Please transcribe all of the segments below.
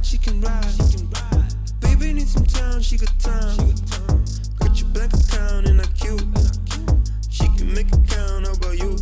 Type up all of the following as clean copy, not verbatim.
ride, she can ride. Baby needs some time, she got time. Got your bank account and I cute. She can make it count, how about you?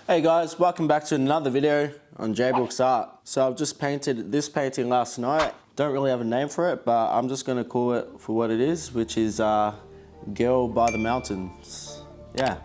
Hey guys, welcome back to another video on J Brooks Art. So I've just painted this painting last night. Don't really have a name for it, but I'm just gonna call it for what it is, which is Girl by the Mountains. Yeah.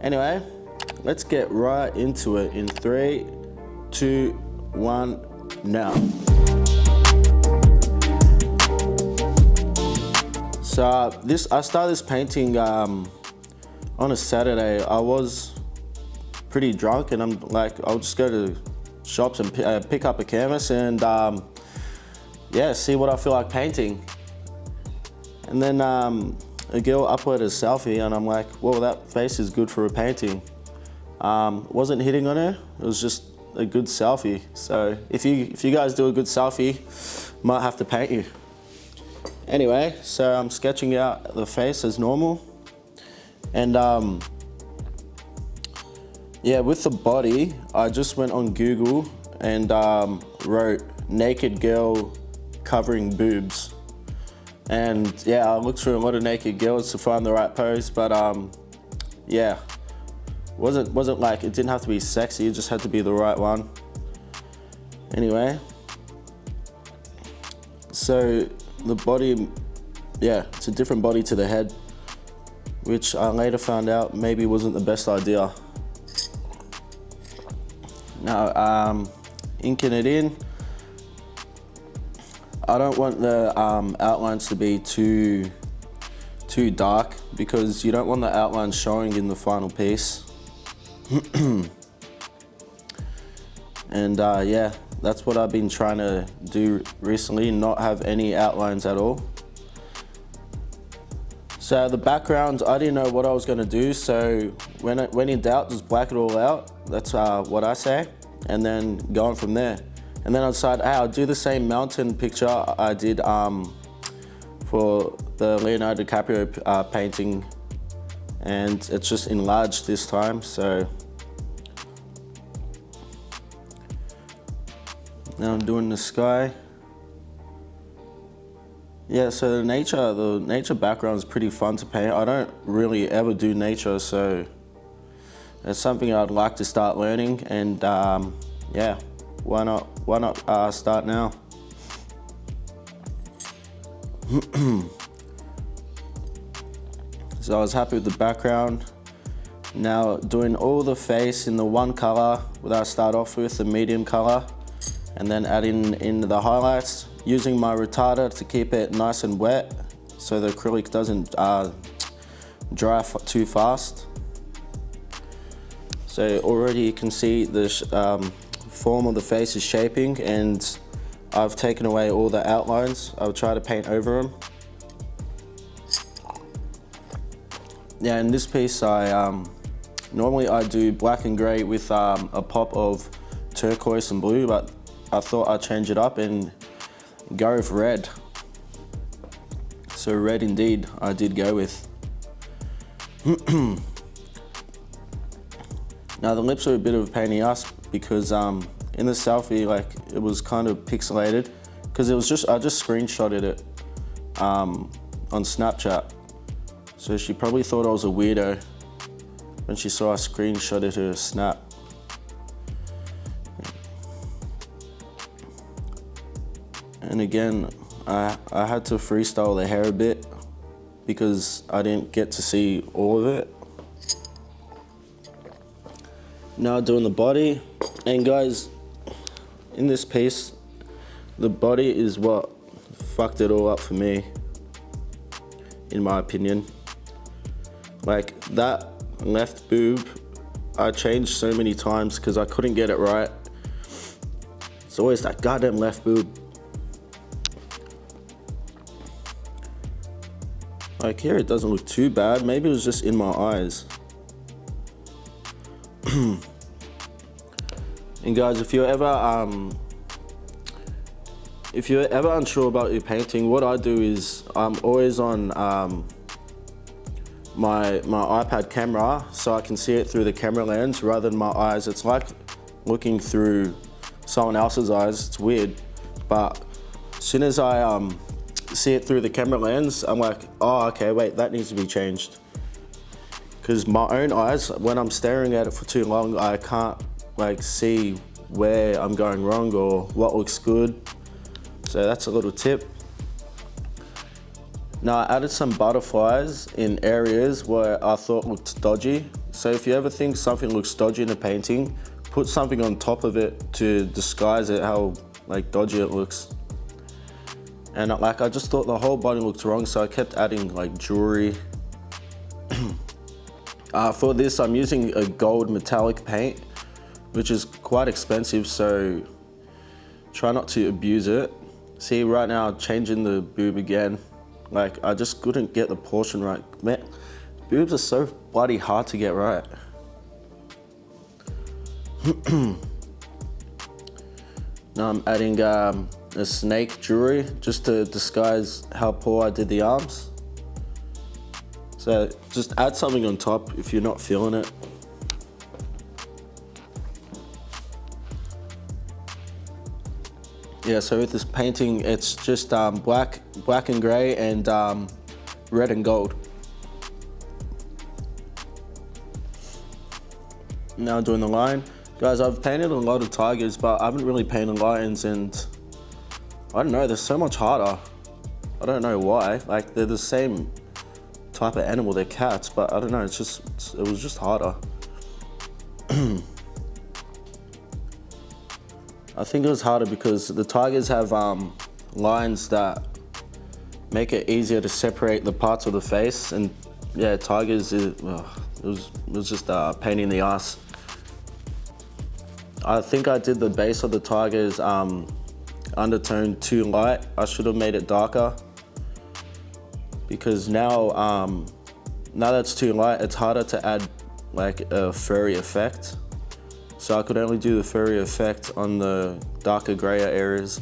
Anyway, let's get right into it in 3, 2, 1, now. So I started this painting on a Saturday. I was pretty drunk and I'm like, I'll just go to shops and pick up a canvas and yeah, see what I feel like painting. And then a girl uploaded a selfie and I'm like, well, that face is good for a painting. Wasn't hitting on her, it was just a good selfie. So if you guys do a good selfie, might have to paint you. Anyway, so I'm sketching out the face as normal. And yeah, with the body, I just went on Google and wrote naked girl covering boobs. And yeah, I looked through a lot of naked girls to find the right pose, but yeah, wasn't like, it didn't have to be sexy, it just had to be the right one. Anyway, so the body, yeah, it's a different body to the head, which I later found out maybe wasn't the best idea. Now, inking it in, I don't want the outlines to be too dark because you don't want the outlines showing in the final piece. And yeah, that's what I've been trying to do recently, not have any outlines at all. So the background, I didn't know what I was gonna do, so when in doubt, just black it all out. That's what I say, and then going from there. And then I decided, hey, I'll do the same mountain picture I did for the Leonardo DiCaprio painting, and it's just enlarged this time, so. Now I'm doing the sky. Yeah, so the nature background is pretty fun to paint. I don't really ever do nature, so it's something I'd like to start learning, and yeah, why not start now? So I was happy with the background. Now doing all the face in the one color that I start off with, the medium color, and then adding in the highlights, using my retarder to keep it nice and wet so the acrylic doesn't dry too fast. So already you can see the form of the face is shaping, and I've taken away all the outlines. I'll try to paint over them. Yeah, in this piece normally I do black and gray with a pop of turquoise and blue, but I thought I'd change it up and go with red. So red indeed, I did go with. Now the lips are a bit of a pain in the ass because in the selfie, like, it was kind of pixelated because I just screenshotted it on Snapchat. So she probably thought I was a weirdo when she saw I screenshotted her snap. And again, I had to freestyle the hair a bit because I didn't get to see all of it. Now doing the body, and guys, in this piece, the body is what fucked it all up for me, in my opinion. Like, that left boob, I changed so many times because I couldn't get it right. It's always that goddamn left boob. Like here, it doesn't look too bad. Maybe it was just in my eyes. And guys, if you're ever unsure about your painting, what I do is I'm always on my iPad camera, so I can see it through the camera lens rather than my eyes. It's like looking through someone else's eyes. It's weird, but as soon as I see it through the camera lens, I'm like, oh, okay, wait, that needs to be changed. Because my own eyes, when I'm staring at it for too long, I can't like see where I'm going wrong or what looks good. So that's a little tip. Now I added some butterflies in areas where I thought looked dodgy. So if you ever think something looks dodgy in a painting, put something on top of it to disguise it how like dodgy it looks. And like I just thought the whole body looked wrong, so I kept adding like jewelry. For this, I'm using a gold metallic paint, which is quite expensive, so try not to abuse it. See, right now, I'm changing the boob again. Like, I just couldn't get the portion right. Man, boobs are so bloody hard to get right. Now I'm adding a snake jewelry just to disguise how poor I did the arms. So just add something on top if you're not feeling it. Yeah, so with this painting, it's just black and gray and red and gold. Now doing the line. Guys, I've painted a lot of tigers, but I haven't really painted lions, and I don't know, they're so much harder. I don't know why. Like, they're the same type of animal, they're cats, but I don't know, it was just harder. I think it was harder because the tigers have lines that make it easier to separate the parts of the face, and yeah, tigers, it was just a pain in the ass. I think I did the base of the tiger's undertone too light. I should have made it darker, because now that it's too light, it's harder to add like a furry effect. So I could only do the furry effect on the darker grayer areas.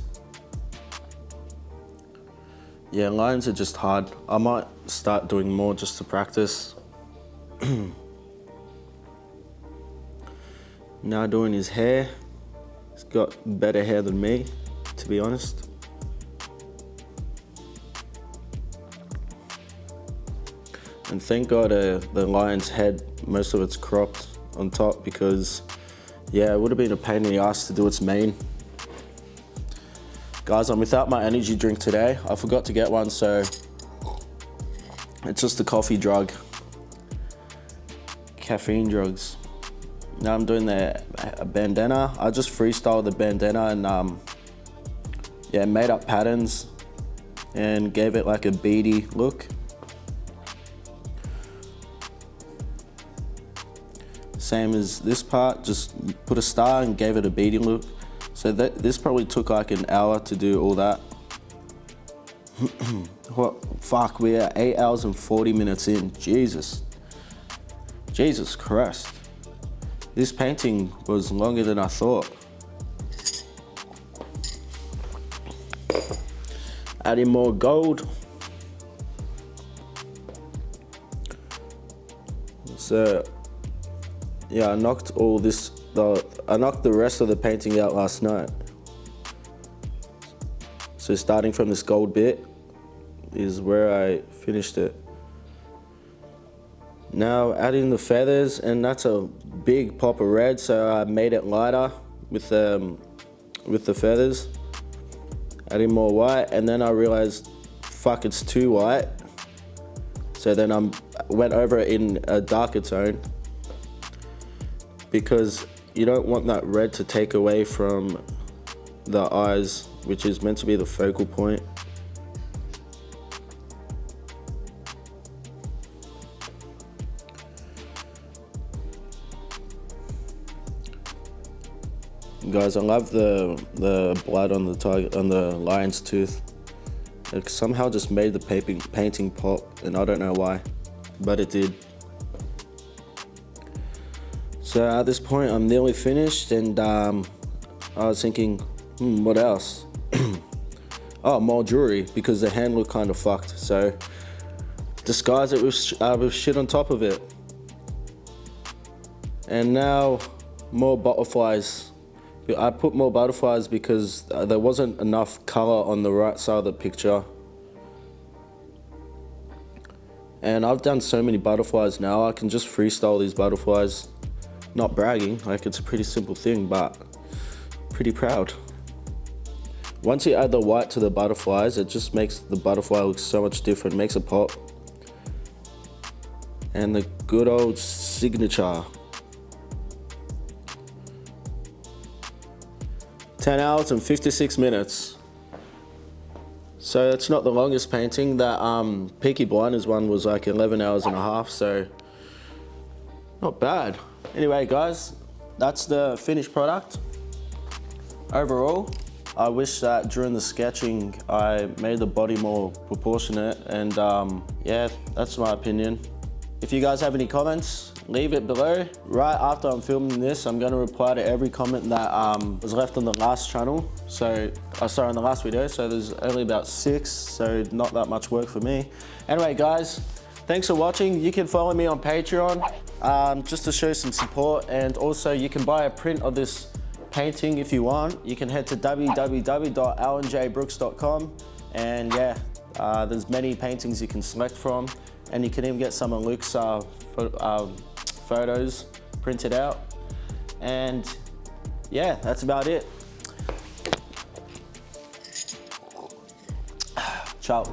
Yeah, lines are just hard. I might start doing more just to practice. Now doing his hair. He's got better hair than me, to be honest. And thank God the lion's head, most of it's cropped on top, because yeah, it would have been a pain in the ass to do its mane. Guys, I'm without my energy drink today. I forgot to get one, so it's just a coffee drug. Caffeine drugs. Now I'm doing the bandana. I just freestyled the bandana and yeah, made up patterns and gave it like a beady look. Same as this part, just put a star and gave it a beady look. So this probably took like an hour to do all that. What, fuck, we are 8 hours and 40 minutes in. Jesus Christ. This painting was longer than I thought. Adding more gold. So yeah, I knocked the rest of the painting out last night. So starting from this gold bit is where I finished it. Now adding the feathers, and that's a big pop of red, so I made it lighter with the feathers. Adding more white, and then I realized, fuck, it's too white. So then I went over it in a darker tone, because you don't want that red to take away from the eyes, which is meant to be the focal point. Guys, I love the blood on the lion's tooth. It somehow just made the painting pop, and I don't know why, but it did. So at this point, I'm nearly finished, and I was thinking, what else? Oh, more jewelry, because the hand looked kind of fucked. So disguise it with shit on top of it. And now more butterflies I put more butterflies because there wasn't enough color on the right side of the picture. And I've done so many butterflies now, I can just freestyle these butterflies. Not bragging, like it's a pretty simple thing, but pretty proud. Once you add the white to the butterflies, it just makes the butterfly look so much different, makes it pop. And the good old signature. 10 hours and 56 minutes. So it's not the longest painting. That Peaky Blinders one was like 11 hours and a half, so not bad. Anyway guys, that's the finished product. Overall, I wish that during the sketching I made the body more proportionate, and yeah, that's my opinion. If you guys have any comments, leave it below. Right after I'm filming this, I'm gonna reply to every comment that was left on the last channel. So, sorry, on the last video. So there's only about 6, so not that much work for me. Anyway guys, thanks for watching. You can follow me on Patreon just to show some support, and also you can buy a print of this painting if you want. You can head to www.alanjbrooks.com, and yeah, there's many paintings you can select from, and you can even get some of Luke's photos printed out. And yeah, that's about it. Ciao.